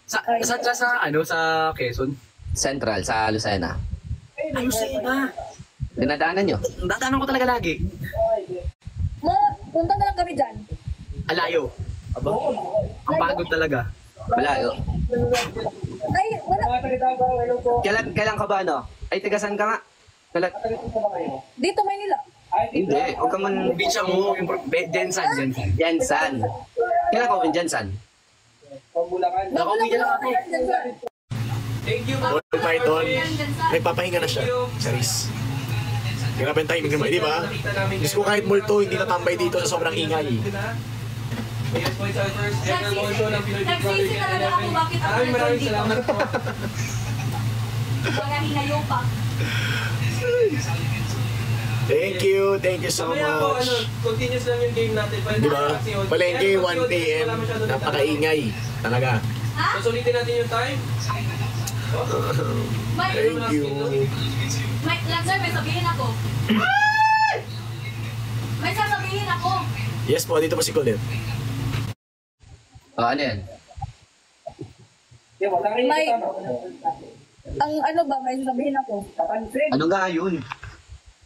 Saan ka sa, sa Quezon? Central, sa Lucena. Lucena. Dinadaanan nyo? Dadaanan ko talaga lagi. Punta na lang kami dyan. Alayo. Aba, ang pagod talaga. Malayo. Ay, wala. Kailan ka ba, ano? Ay, tigasan ka nga. Dito, Maynila. Hindi, huwag ka man... Probinsya mo, yung Jensan. Jensan. Kailan ka ba Jensan? Nakauwi ka lang ako. Thank you, Paul Python, nagpapahinga na siya sa Riz. Grabe ang timing naman, di ba? Diyos ko kahit multo, hindi natambay dito sa sobrang ingay. Yes po, it's our first ever ball show ng Pinoy Big Brother Nagsisi talaga ako bakit ako Maraming salamat po. Mga hinayo pa. Thank you so Mamaya po, much. continuous lang yung game natin. Di ba? Palengke, 1 p.m. Napakaingay. Talaga. So, sulitin natin yung time. Thank you. Mike, Lancer, may sabihin ako. May sasabihin ako. Yes po, dito po si Colette. Ano yan? May, ang ano ba, may sasabihin ako. Ano nga yun?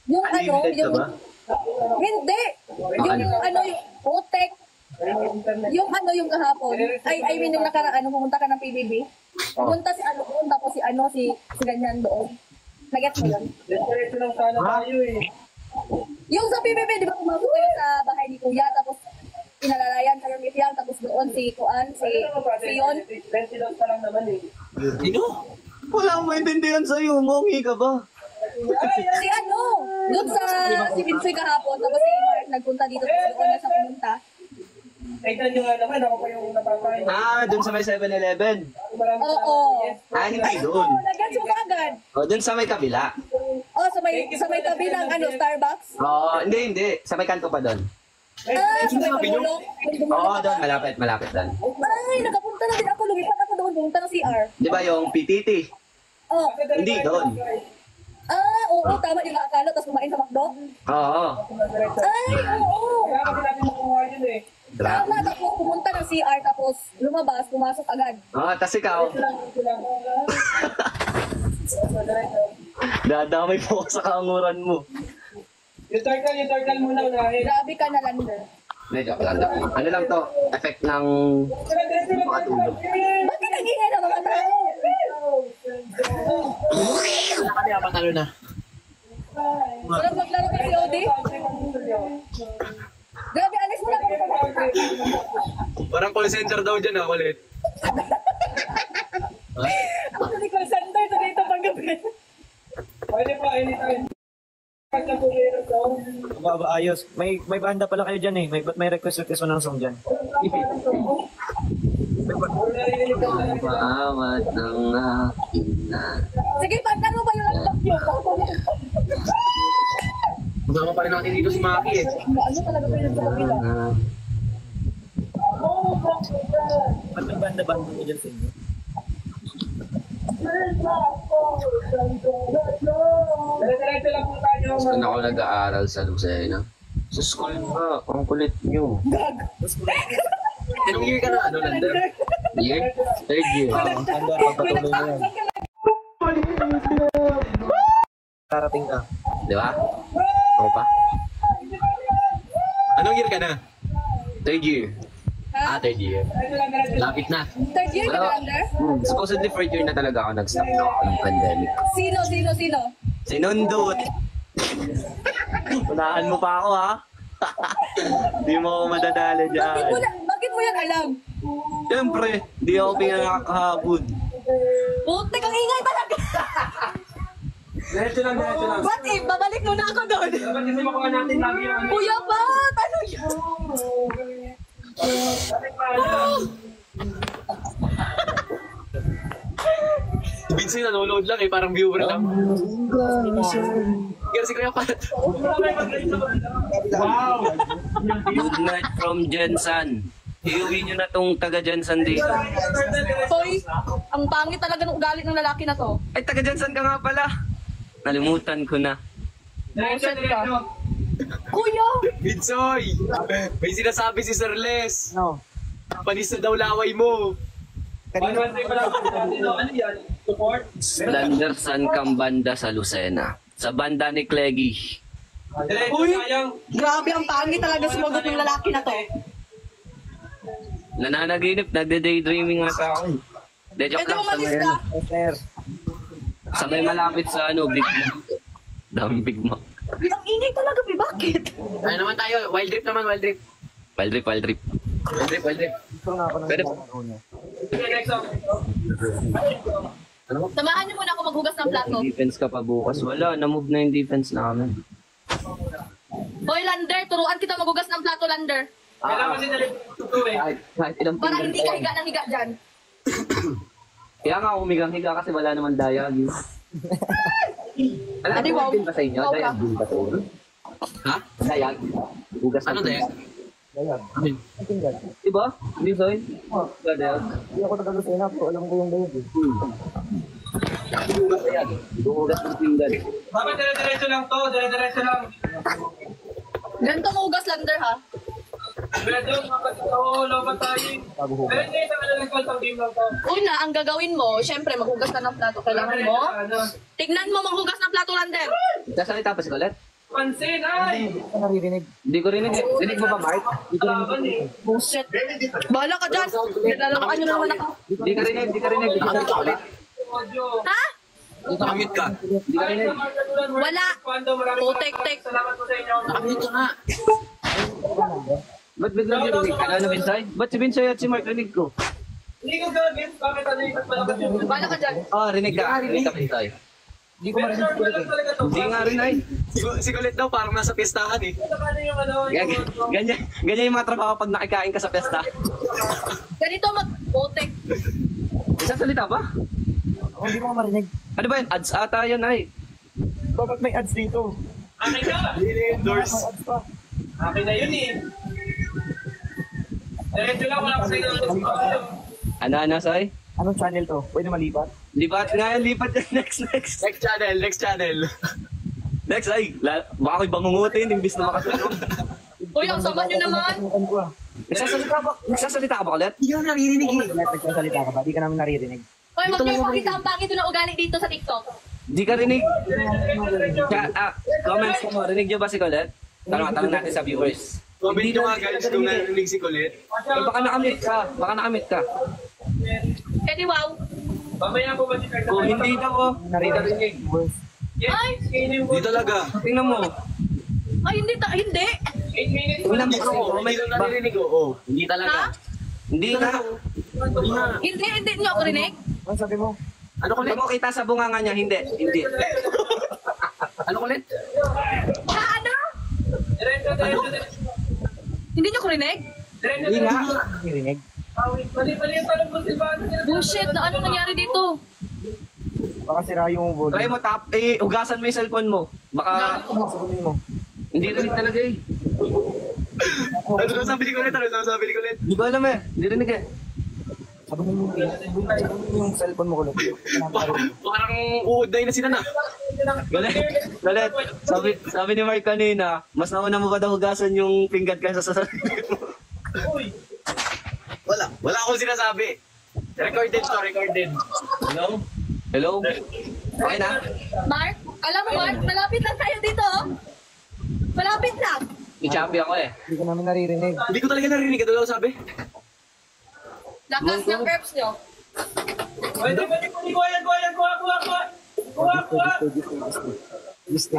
Yung ano, Unlimited ka yung... ba? Hindi. Yung ano, yung putek. Yung ano, yung kahapon. I mean, yung nakaraan, pumunta ka ng PBB. Pumunta si ano doon, tapos si ganyan doon. Nag-get mo yun? Diretso lang sana tayo eh. Yung sa PBB, di ba pumasok kayo sa bahay ni Kuya, tapos pinalalayan kayo ni Piang, tapos doon si Kuan, si Pion. 20 lang pa lang naman eh. Sino? Wala akong maintindihan sa'yo. Ngongi ka ba? Si ano, doon sa si Vinsoy kahapon, tapos si Mark nagpunta dito, tapos doon na sa pumunta. Tignan nyo nga naman, ako pa yung napapain. Dun sa may 7-Eleven. Oo. Hindi dun. Nag-gets mo agad. Dun sa may kabila. Sa may tabi ng ano, Starbucks. Hindi. Sa may kanto pa dun. Sa may pamulong. Doon. Malapit dun. Ay, nakapunta na din ako. Lumipat ako doon. Pumunta ng CR. Di ba yung PTT? Hindi dun. Oo. Tama yung akala. Tapos kumain sa McDo. Oo. Ay, oo. Kaya kasi natin makuha yun eh. Tama. Tapos pumunta ng CR. Tapos lumabas. Pumasok agad. Tas ikaw. Dadamay po sa kaanguran mo. Yung turtle muna unahin. Grabe ka na, Lander. Medyo lang. Ano lang to? Effect ng makatulog. Bakit nag-ingay ng mga tao? Kami patalo na. Sarap maglaro ka si Odi? Grabe, alis mo na kami pa. Parang call center daw dyan Colette. Ako ni call center sa dito paggabi. Pwede pa, anytime. Ayos. May banda pala kayo dyan eh. May request mo ng song dyan. Maawat ng aking na. Sige, pagkano ba yung laptop nyo? Magkama pa rin natin dito si Maki eh. Ano talaga pa yun sa kabila? Ba't may banda-banda mo dyan sa inyo? Diretso lang po tayo. Gusto na ako nag-aaral sa Lucena. Sa school ba? Ang kulit nyo. Anong year ka na Lander? Year? Third year. Handa pagpatuloy mo yan. Karating ka. Di ba? Ako pa? Anong year ka na? Third year. Third year. Lapit na. Third year ka, Lander? Supposedly fourth year na talaga ako nag-stop na ako ng pandemic. Sino? Sinundot! Unahan mo pa ako ha? Di mo ako madadala dyan. Bakit mo yan alam? Siyempre, di ako pinakakahabod. Putik, ang ingay talaga. Diretso lang. Ba't babalik muna ako doon? Dapat kasi makuha natin lagi yung ano. Kuya ba? Ano yun? Vincent nanonood lang eh, parang viewer lang. Kaya si Kuya Pat. Wow! Good night from Jensan. Iuwi nyo na tong taga Jensan dito. Hoy, ang pangit talaga ng ugali ng lalaki na to. Ay, taga Jensan ka nga pala. Nalimutan ko na. Diretso. Kuya! Vinsoy! May sinasabi si Sir Les. No. Panis na daw laway mo. Kanina, 113 pa lang ako natin. Ano yan? Support? Landersan kang banda sa Lucena. Sa banda ni Cleggy. Diretso, sayang. Grabe, ang pangit talaga sumagot ng lalaki na to. Nananaginip, nagde-daydreaming nga sa akin. De, joke Pwede lang mo sa may, malista. sir. sa may malapit sa Big Mac. Daming Big Mac. Ang ingay talaga, Bi. Bakit? Ano naman tayo? Wild trip naman, wild trip. Wild trip, wild trip. Wild trip, wild trip. Ito nga ako ng Pwede. Okay, next song. Samahan niyo muna ako maghugas ng plato. Defense ka pa bukas. Wala, na-move na yung defense namin. Hoy, Lander, turuan kita maghugas ng plato, Lander. Kailangan kasi dali ito eh. Kahit ilang Para finger hindi pa. ka higa ng higa dyan. Kaya nga umigang-higa kasi wala naman dayag. Alam Ano, mo, wow. din ba sa inyo? Wow ka. Dayag din ba sa inyo? Ha? Dayag. Hugas Ano ng dayag? Dayag. Amin. Ang tinggal. Diba? Hindi ba yun? Dayag. Hindi ako taga-Lucena, pero alam ko yung dayag eh. Hugas dayag. Hugas ng pinggan. Dapat dire-diretso lang to. Dire-diretso lang. Ganito maghugas, Lander, ha? Diretso, oo, lobat tayo. Pero hindi, isang ano lang isang game lang to. Una, ang gagawin mo, syempre, maghugas ka ng plato. Kailangan mo, Ano? tignan mo maghugas ng plato, Lander. Sasalita pa si Colette? Pansin, ay! Hindi ko naririnig. Hindi ko rin Dinig mo pa, Mark? Kalaban eh. Bullshit. Bahala ka dyan. Nilalaroan nyo naman ako. Hindi ka rin Hindi ka rin Nakamute ka ulit. Audio. Ha? Nakamute ka. Hindi ka rin Wala. Kwando, maraming Putek, tek. salamat po sa inyo. Nakamute ka nga. Ba't biglang narinig ka? Ano, Vinsay? Ba't si Vinsay at si Mark rinig ko? Hindi ko gagawin. Bakit ano yung malakas yung... Bahala ka dyan. Rinig ka. Rinig ka, Vinsay. Hindi ko Pero marinig sure, ko malakas eh. talaga to. Hindi nga rin ay. Si Colette daw parang nasa pistahan eh. Ano yung ano, yung... Ganyan yung mga trabaho pag nakikain ka sa pesta. Ganito mag-putek. Isang salita ba? Ako hindi ko marinig. Ano ba yun? Ads ata yun ay. Bakit may ads dito? Akin ka! Indoors. May ads pa. Akin na yun eh. Diretso lang, wala pa sa inyo. Ano, Say? Anong channel to? Pwede malipat? Lipat nga yan, lipat yan. Next. Next channel, next channel. Next ay, baka ako'y bangungutin, imbis na makasunod. Uy, ang sama nyo naman. Ano ko ah? Nagsasalita ka ba ulit? Hindi ka naririnig eh. Nagsasalita ka ba? Di ka namin naririnig. Hoy, wag niyo pakita ang pangit na ugali dito sa TikTok. Di ka rinig. Comments mo, rinig nyo ba si Colette? Tanong natin sa viewers. Comment nyo nga guys kung narinig si Colette. Baka nakamit ka. Eh di wow. Mamaya po ba si Carter? Kung hindi daw, Naririnig. Yes, Ay! kainin mo. Hindi talaga. tingnan mo. Ay, hindi. 8 minutes. Tingnan mo Oo, may naririnig oo. Hindi Ha? talaga. Hindi na. Hindi niyo ako rinig. Ano sabi mo? Ano Kung Colette? mo kita sa bunganga niya, hindi. Ano Colette? Ha, ano? Diretso. Hindi niyo ako rinig? Diretso. Hindi nga. Naririnig. Mali yung tanong mo, Silvano. Bullshit. Na ano nangyari dito? Baka sira yung volume. Try mo ugasan mo yung cellphone mo. Baka Sabihin mo. hindi rinig talaga eh. Ano daw sabi ni Colette? Ano daw sabi ni Colette? Hindi ko alam eh. Hindi rinig eh. Sabihin mo yung cellphone mo ulit. Parang uuday na sila na. Galit. Sabi ni Mark kanina, mas nauna mo ba daw hugasan yung pinggan kaysa sa sarili mo? Uy. Wala akong sinasabi. Recorded to, recorded. Hello? Okay na? Mark? Alam mo, Mark, malapit lang tayo dito. Oh. Malapit lang. I-choppy ako eh. Hindi ko namin naririnig. Hindi ko talaga narinig. Ito daw sabi. Lakas ng herbs nyo. Pwede. Kuha. Liste.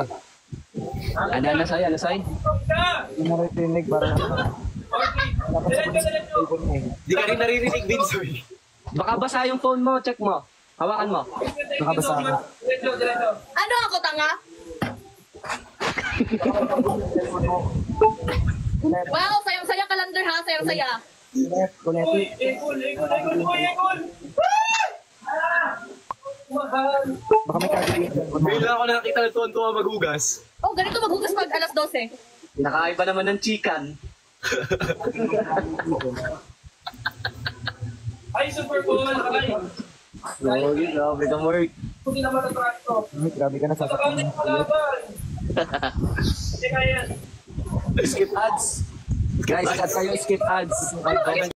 Ano say? Hindi mo naririnig para Diretso. Hindi ka rin naririnig, Vince. Baka basa yung phone mo, check mo. Hawakan mo. Nakabasa ka. Diretso. Ano ako, tanga? Wow, sayang-saya Lander ha, sayang-saya. Kunet. Uy, ikul. Mahal. Baka may calculator. Bigla ako nakakita na tuwan-tuwa maghugas. Oh, ganito maghugas pag alas 12. Nakaiba naman ng chicken. Ay, Super Bowl. Ay. Grabe ka, Mark. Hindi na matatrato. Grabe ka na Sa sasaktan. kaunting palaban. Hindi kaya. Skip ads. Guys, skip ads.